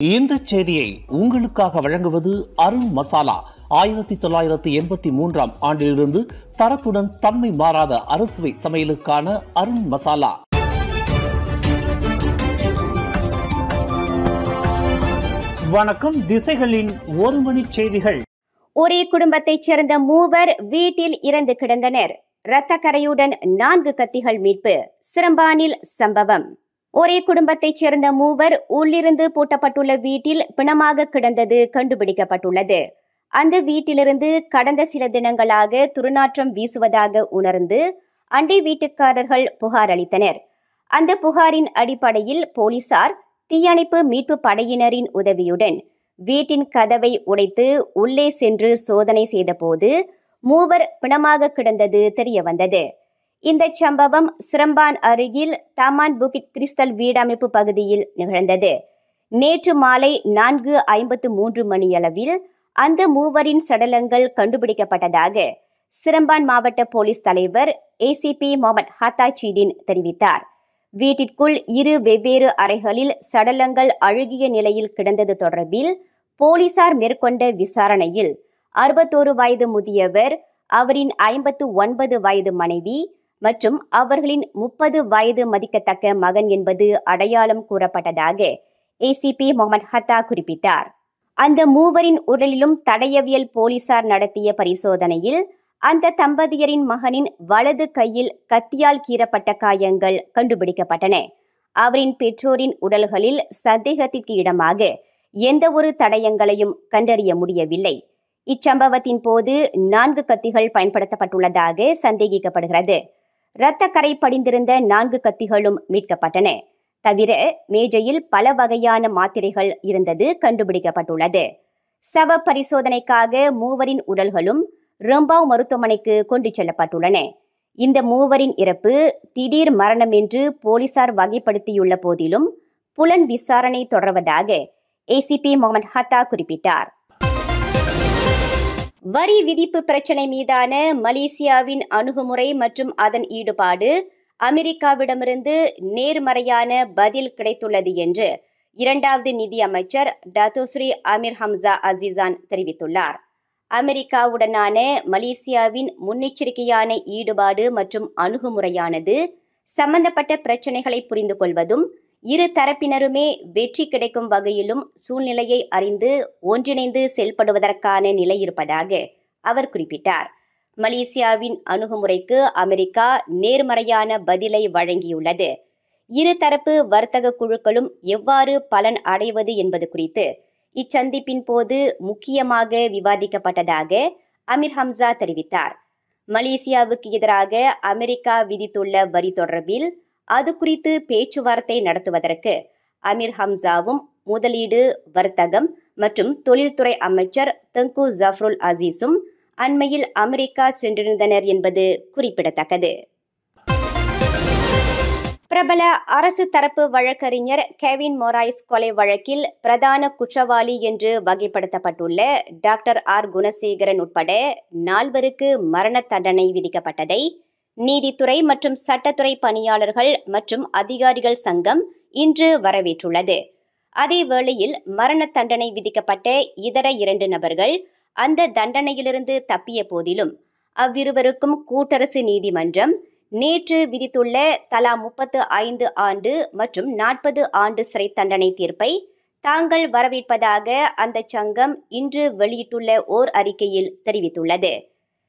இந்த செய்தியை உங்களுக்காக வழங்குவது அருண் மசாலா. 1983 ஆண்டிலிருந்து தரத்துடன் தன்மை மாறாத அறுசுவை சமையலுக்கான அருண் மசாலா. வணக்கம். திசைகளின் ஒரு மணி செய்திகள். ஒரே குடும்பத்தைச் சேர்ந்த மூவர் வீட்டில் இறந்து கிடந்தனர். இரத்த கரையுடன் 4 கத்திகள் மீட்பு. சிரம்பானில் சம்பவம். ஒரே குடும்பத்தைச் சேர்ந்த மூவர் உள்ளிருந்து பூட்டப்பட்டுள்ள வீட்டில் பிணமாக கிடந்தது கண்டுபிடிக்கப்பட்டுள்ளது. அந்த வீட்டிலிருந்து கடந்த சில தினங்களாக துர்நாற்றம் வீசுவதாக உணர்ந்து அண்டை வீட்டுக்காரர்கள் புகார் அளித்தனர். அந்த புகாரின் அடிப்படையில் போலீசார் தீயணைப்பு மீட்பு படையினரின் உதவியுடன் வீட்டின் கதவை உடைத்து உள்ளே சென்று சோதனை செய்தபோது மூவர் பிணமாக கிடந்தது தெரியவந்தது. இந்த சம்பவம் சிரம்பான் அருகில் தாமான் புகிட் கிறிஸ்தல் வீடமைப்பு பகுதியில் நிகழ்ந்தது. நேற்று மாலை 4:53 மணியளவில் அந்த மூவரின் சடலங்கள் கண்டுபிடிக்கப்பட்டதாக சிரம்பான் மாவட்ட போலீஸ் தலைவர் ACP முகமது ஹத்தாச்சீடின் தெரிவித்தார். வீட்டிற்குள் 2 வெவ்வேறு அறைகளில் சடலங்கள் அழுகிய நிலையில் கிடந்தது தொடர்பில் போலீசார் மேற்கொண்ட விசாரணையில் 61 வயது முதியவர், அவரின் 59 வயது மனைவி மற்றும் அவர்களின் 30 வயது மதிக்கத்தக்க மகன் என்பது அடையாளம் கூறப்பட்டதாக ACP முகமது ஹத்தா குறிப்பிட்டார். அந்த மூவரின் உடலிலும் தடயவியல் போலீசார் நடத்திய பரிசோதனையில் அந்த தம்பதியரின் மகனின் வலது கையில் கத்தியால் கீறப்பட்ட காயங்கள் கண்டுபிடிக்கப்பட்டன. அவரின் பெற்றோரின் உடல்களில் சந்தேகத்திற்கு இடமாக எந்த ஒரு தடயங்களையும் கண்டறிய முடியவில்லை. இச்சம்பவத்தின் போது 4 கத்திகள் பயன்படுத்தப்பட்டுள்ளதாக சந்தேகிக்கப்படுகிறது. இரத்த கரை படிந்திருந்த 4 கத்திகளும் மீட்கப்பட்டன. தவிர மேஜையில் பல வகையான மாத்திரைகள் இருந்தது கண்டுபிடிக்கப்பட்டுள்ளது. சவ பரிசோதனைக்காக மூவரின் உடல்களும் ரம்பாவ் மருத்துவமனைக்கு கொண்டு செல்லப்பட்டுள்ளன. இந்த மூவரின் இறப்பு திடீர் மரணம் என்று போலீசார் வகைப்படுத்தியுள்ள போதிலும் புலன் விசாரணை தொடர்வதாக ACP முகமது ஹத்தா குறிப்பிட்டார். வரி விதிப்பு பிரச்சினை மீதான மலேசியாவின் அணுகுமுறை மற்றும் அதன் ஈடுபாடு அமெரிக்காவிடமிருந்து நேர்மறையான பதில் கிடைத்துள்ளது என்று 2வது நிதி அமைச்சர் டத்தோஸ்ரீ அமீர் ஹம்சா அசிசான் தெரிவித்துள்ளார். அமெரிக்காவுடனான மலேசியாவின் முன்னெச்சரிக்கையான ஈடுபாடு மற்றும் அணுகுமுறையானது சம்பந்தப்பட்ட பிரச்சினைகளை புரிந்து கொள்வதும் இரு தரப்பினருமே வெற்றி கிடைக்கும் வகையிலும் சூழ்நிலையை அறிந்து ஒன்றிணைந்து செயல்படுவதற்கான நிலை இருப்பதாக அவர் குறிப்பிட்டார். மலேசியாவின் அணுகுமுறைக்கு அமெரிக்கா நேர்மறையான பதிலை வழங்கியுள்ளது. இருதரப்பு வர்த்தக குழுக்களும் எவ்வாறு பலன் அடைவது என்பது குறித்து இச்சந்திப்பின் போது முக்கியமாக விவாதிக்கப்பட்டதாக அமீர் ஹம்சா தெரிவித்தார். மலேசியாவுக்கு எதிராக அமெரிக்கா விதித்துள்ள வரி தொடர்பில் அது குறித்து பேச்சுவார்த்தை நடத்துவதற்கு அமீர் ஹம்சாவும் முதலீடு, வர்த்தகம் மற்றும் தொழில்துறை அமைச்சர் தங்கு ஜஃப்ருல் அசீஸும் அண்மையில் அமெரிக்கா சென்றிருந்தனர் என்பது குறிப்பிடத்தக்கது. பிரபல அரசு தரப்பு வழக்கறிஞர் கெவின் மொராய்ஸ் கொலை வழக்கில் பிரதான குற்றவாளி என்று வகைப்படுத்தப்பட்டுள்ள டாக்டர் R. குணசேகரன் உட்பட 4 மரண தண்டனை விதிக்கப்பட்டதை நீதித்துறை மற்றும் சட்டத்துறை பணியாளர்கள் மற்றும் அதிகாரிகள் சங்கம் இன்று வரவேற்றுள்ளது. அதே வேளையில் மரண தண்டனை விதிக்கப்பட்ட இதர 2 நபர்கள் அந்த தண்டனையிலிருந்து தப்பிய போதிலும் அவ்விருவருக்கும் கூட்டரசு நீதிமன்றம் நேற்று விதித்துள்ள தலா 35 ஆண்டு மற்றும் 40 ஆண்டு சிறை தண்டனை தீர்ப்பை தாங்கள் வரவேற்பதாக அந்த சங்கம் இன்று வெளியிட்டுள்ள ஓர் அறிக்கையில் தெரிவித்துள்ளது.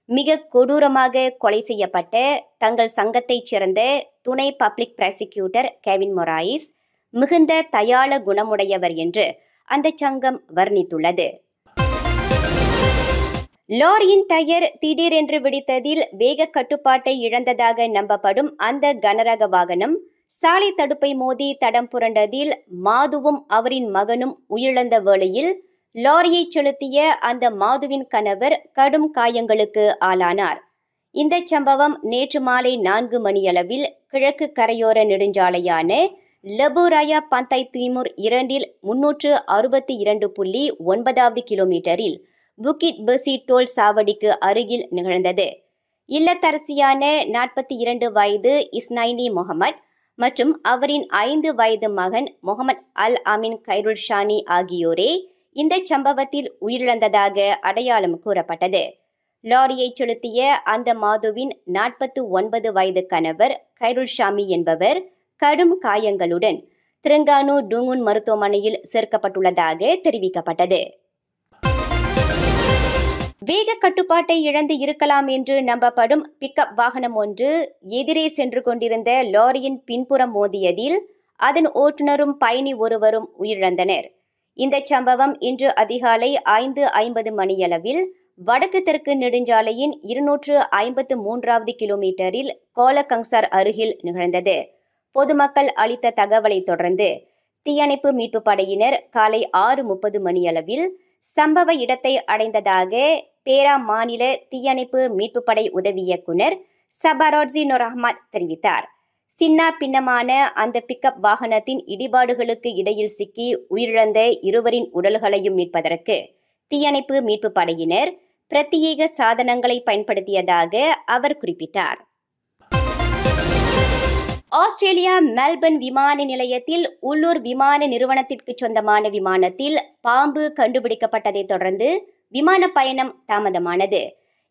மிக கொடூரமாக கொலை செய்யப்பட்ட தங்கள் சங்கத்தைச் சேர்ந்த துணை பப்ளிக் ப்ராசிக்யூட்டர் கெவின் மொராய்ஸ் மிகுந்த தயாள குணமுடையவர் என்று அந்த சங்கம் வர்ணித்துள்ளது. லாரியின் டயர் திடீரென்று வெடித்ததில் வேக கட்டுப்பாட்டை இழந்ததாக நம்பப்படும் அந்த கனரக வாகனம் சாலை தடுப்பை மோதி தடம் புரண்டதில் மாதுவும் அவரின் மகனும் உயிரிழந்த வேளையில் லாரியை செலுத்திய அந்த மாதுவின் கணவர் கடும் காயங்களுக்கு ஆளானார். இந்த சம்பவம் நேற்று மாலை 4 மணியளவில் கிழக்கு கரையோர நெடுஞ்சாலையான லபுராயா பந்தாய் திமுர் 2இல் 362.9 கிலோமீட்டரில் புகிட் பெசி டோல் சாவடிக்கு அருகில் நிகழ்ந்தது. இல்லத்தரசியான 42 வயது இஸ்னைனி முகமது மற்றும் அவரின் 5 வயது மகன் முகமது அல் அமீன் கைருல் ஷானி ஆகியோரே இந்த சம்பவத்தில் உயிரிழந்ததாக அடையாளம் கூறப்பட்டது. லாரியை செலுத்திய அந்த மாதுவின் 49 வயது கணவர் கைருல் ஷாமி என்பவர் கடும் காயங்களுடன் திரங்கானு டூங்குன் மருத்துவமனையில் சேர்க்கப்பட்டுள்ளதாக தெரிவிக்கப்பட்டது. வேக கட்டுப்பாட்டை இழந்து இருக்கலாம் என்று நம்பப்படும் பிக்கப் வாகனம் ஒன்று எதிரே சென்று கொண்டிருந்த லாரியின் பின்புறம் மோதியதில் அதன் ஓட்டுநரும் பயணி ஒருவரும் உயிரிழந்தனர். இந்த சம்பவம் இன்று அதிகாலை 5:50 மணியளவில் வடக்கு தெற்கு நெடுஞ்சாலையின் 253வது கிலோமீட்டரில் கோலகங்சார் அருகில் நிகழ்ந்தது. பொதுமக்கள் அளித்த தகவலை தொடர்ந்து தீயணைப்பு மீட்பு படையினர் காலை 6:30 மணியளவில் சம்பவ இடத்தை அடைந்ததாக பேரா மாநில தீயணைப்பு மீட்பு படை உதவி இயக்குனர் சபாரோட்சி நூர் அஹ்மத் தெரிவித்தார். சின்ன பின்னமான அந்த பிக்கப் வாகனத்தின் இடிபாடுகளுக்கு இடையில் சிக்கி உயிரிழந்த இருவரின் உடல்களையும் மீட்பதற்கு தீயணைப்பு மீட்பு படையினர் பிரத்யேக சாதனங்களை பயன்படுத்தியதாக அவர் குறிப்பிட்டார். ஆஸ்திரேலியா மெல்பர்ன் விமான நிலையத்தில் உள்ளூர் விமான நிறுவனத்திற்கு சொந்தமான விமானத்தில் பாம்பு கண்டுபிடிக்கப்பட்டதை தொடர்ந்து விமான பயணம் தாமதமானது.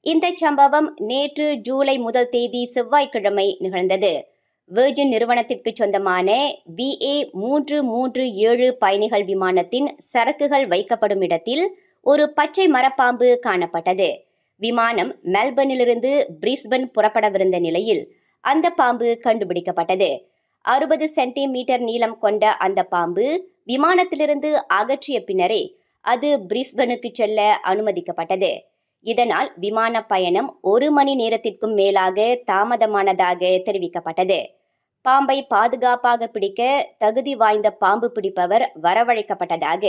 இந்த சம்பவம் நேற்று ஜூலை 1 செவ்வாய்க்கிழமை நிகழ்ந்தது. வெர்ஜின் நிறுவனத்திற்கு சொந்தமான VA337 பயணிகள் விமானத்தின் சரக்குகள் வைக்கப்படும் இடத்தில் ஒரு பச்சை மரப்பாம்பு காணப்பட்டது. விமானம் மெல்பர்னிலிருந்து பிரிஸ்பன் புறப்படவிருந்த நிலையில் அந்த பாம்பு கண்டுபிடிக்கப்பட்டது. 60 சென்டிமீட்டர் நீளம் கொண்ட அந்த பாம்பு விமானத்திலிருந்து அகற்றிய பின்னரே அது பிரிஸ்பனுக்கு செல்ல அனுமதிக்கப்பட்டது. இதனால் விமான பயணம் 1 மணி நேரத்திற்கும் மேலாக தாமதமானதாக தெரிவிக்கப்பட்டது. பாம்பை பாதுகாப்பாக பிடிக்க தகுதி வாய்ந்த பாம்பு பிடிப்பவர் வரவழைக்கப்பட்டதாக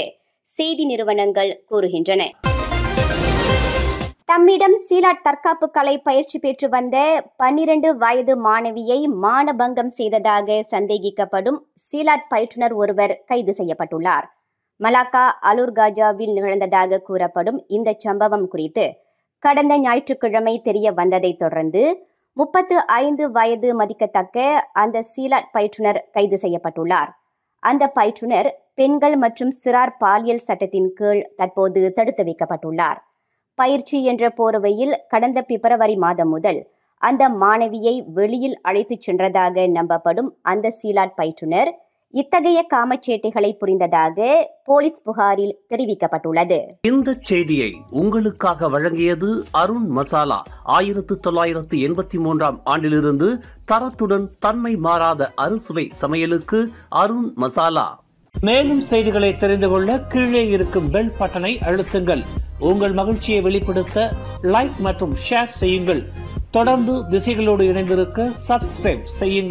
செய்தி நிறுவனங்கள் கூறுகின்றன. தம்மிடம் சீலாட் தற்காப்பு கலை பயிற்சி பெற்று வந்த 12 வயது மாணவியை மானபங்கம் செய்ததாக சந்தேகிக்கப்படும் சீலாட் பயிற்றுனர் ஒருவர் கைது செய்யப்பட்டுள்ளார். மலாக்கா அலூர்காஜாவில் நிகழ்ந்ததாக கூறப்படும் இந்த சம்பவம் குறித்து கடந்த ஞாயிற்றுக்கிழமை தெரிய வந்ததை தொடர்ந்து 35 வயது மதிக்கத்தக்க அந்த சீலாட் பயிற்றுனர் கைது செய்யப்பட்டுள்ளார். அந்த பயிற்றுனர் பெண்கள் மற்றும் சிறார் பாலியல் சட்டத்தின் கீழ் தற்போது தடுத்து வைக்கப்பட்டுள்ளார். பயிற்சி என்ற போர்வையில் கடந்த பிப்ரவரி மாதம் முதல் அந்த மாணவியை வெளியில் அழைத்துச் சென்றதாக நம்பப்படும் அந்த சீலாட் பயிற்றுனர் இத்தகைய காமச்சேட்டைகளை புரிந்ததாக போலீஸ் புகாரில் தெரிவிக்கப்பட்டுள்ளது. இந்த செய்தியை உங்களுக்காக வழங்கியது அருண் மசாலா. 1983ஆம் ஆண்டிலிருந்து தரத்துடன் தன்மை மாறாத அறுசுவை சமையலுக்கு அருண் மசாலா. மேலும் செய்திகளை தெரிந்து கொள்ள கீழே இருக்கும் பெல் பட்டனை அழுத்துங்கள். உங்கள் மகிழ்ச்சியை வெளிப்படுத்த லைக் மற்றும் ஷேர் செய்யுங்கள். தொடர்ந்து திசைகளோடு இணைந்திருக்க சப்ஸ்கிரைப் செய்யுங்கள்.